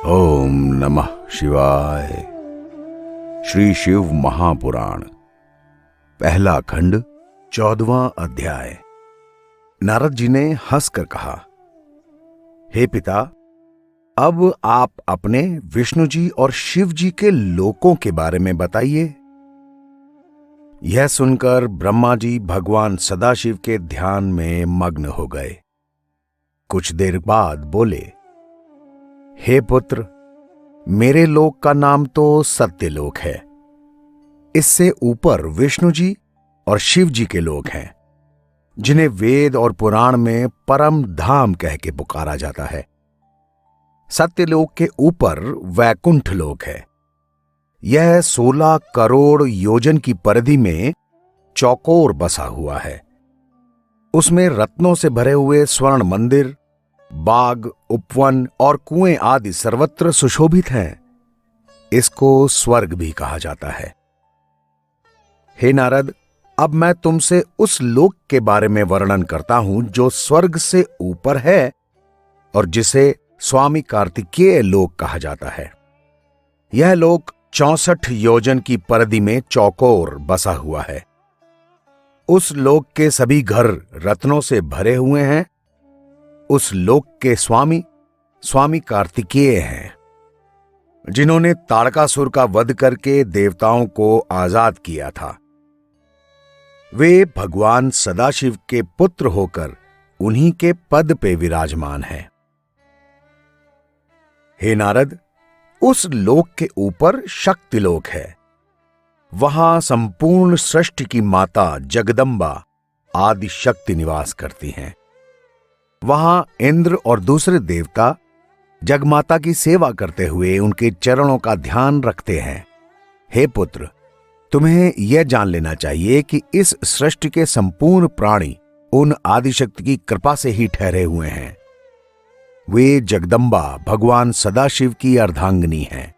ओम नमः शिवाय। श्री शिव महापुराण, पहला खंड, 14वां अध्याय। नारद जी ने हंसकर कहा, हे पिता, अब आप अपने विष्णु जी और शिव जी के लोकों के बारे में बताइए। यह सुनकर ब्रह्मा जी भगवान सदाशिव के ध्यान में मग्न हो गए। कुछ देर बाद बोले, हे पुत्र, मेरे लोक का नाम तो सत्यलोक है। इससे ऊपर विष्णु जी और शिव जी के लोक हैं, जिन्हें वेद और पुराण में परम धाम कह के पुकारा जाता है। सत्यलोक के ऊपर वैकुंठ लोक है। यह 16 करोड़ योजन की परिधि में चौकोर बसा हुआ है। उसमें रत्नों से भरे हुए स्वर्ण मंदिर, बाग, उपवन और कुएं आदि सर्वत्र सुशोभित हैं। इसको स्वर्ग भी कहा जाता है। हे नारद, अब मैं तुमसे उस लोक के बारे में वर्णन करता हूं जो स्वर्ग से ऊपर है और जिसे स्वामी कार्तिकेय लोक कहा जाता है। यह लोक 64 योजन की परिधि में चौकोर बसा हुआ है। उस लोक के सभी घर रत्नों से भरे हुए हैं। उस लोक के स्वामी कार्तिकेय हैं, जिन्होंने ताड़कासुर का वध करके देवताओं को आजाद किया था। वे भगवान सदाशिव के पुत्र होकर उन्हीं के पद पे विराजमान हैं। हे नारद, उस लोक के ऊपर शक्तिलोक है। वहां संपूर्ण सृष्टि की माता जगदम्बा आदि शक्ति निवास करती हैं। वहां इंद्र और दूसरे देवता जगमाता की सेवा करते हुए उनके चरणों का ध्यान रखते हैं। हे पुत्र, तुम्हें यह जान लेना चाहिए कि इस सृष्टि के संपूर्ण प्राणी उन आदिशक्ति की कृपा से ही ठहरे हुए हैं। वे जगदम्बा भगवान सदाशिव की अर्धांगिनी हैं।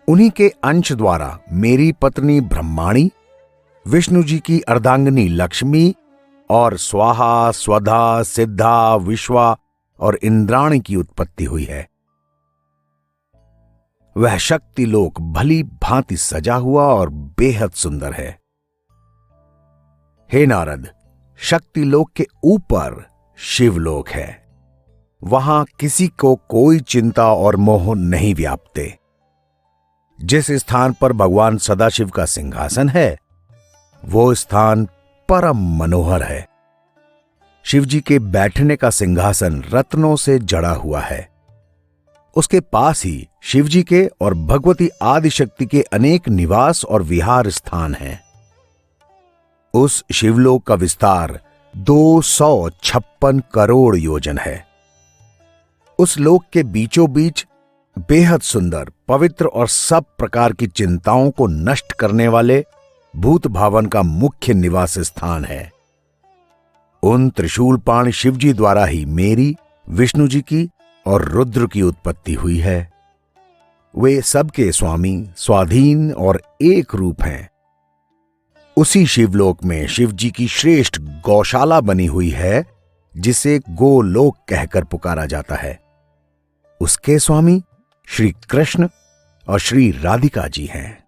उन्हीं के अंश द्वारा मेरी पत्नी ब्रह्माणी, विष्णु जी की अर्धांगिनी लक्ष्मी और स्वाहा, स्वधा, सिद्धा, विश्वा और इंद्राणी की उत्पत्ति हुई है। वह शक्ति लोक भली भांति सजा हुआ और बेहद सुंदर है। हे नारद, शक्ति लोक के ऊपर शिवलोक है। वहां किसी को कोई चिंता और मोह नहीं व्यापते। जिस स्थान पर भगवान सदाशिव का सिंहासन है, वो स्थान परम मनोहर है। शिव जी के बैठने का सिंहासन रत्नों से जड़ा हुआ है। उसके पास ही शिव जी के और भगवती आदिशक्ति के अनेक निवास और विहार स्थान हैं। उस शिवलोक का विस्तार 256 करोड़ योजन है। उस लोक के बीचों बीच बेहद सुंदर, पवित्र और सब प्रकार की चिंताओं को नष्ट करने वाले भूत भावन का मुख्य निवास स्थान है। उन त्रिशूलपाण शिव जी द्वारा ही मेरी, विष्णु जी की और रुद्र की उत्पत्ति हुई है। वे सबके स्वामी, स्वाधीन और एक रूप हैं। उसी शिवलोक में शिव जी की श्रेष्ठ गौशाला बनी हुई है, जिसे गोलोक कहकर पुकारा जाता है। उसके स्वामी श्री कृष्ण और श्री राधिका जी हैं।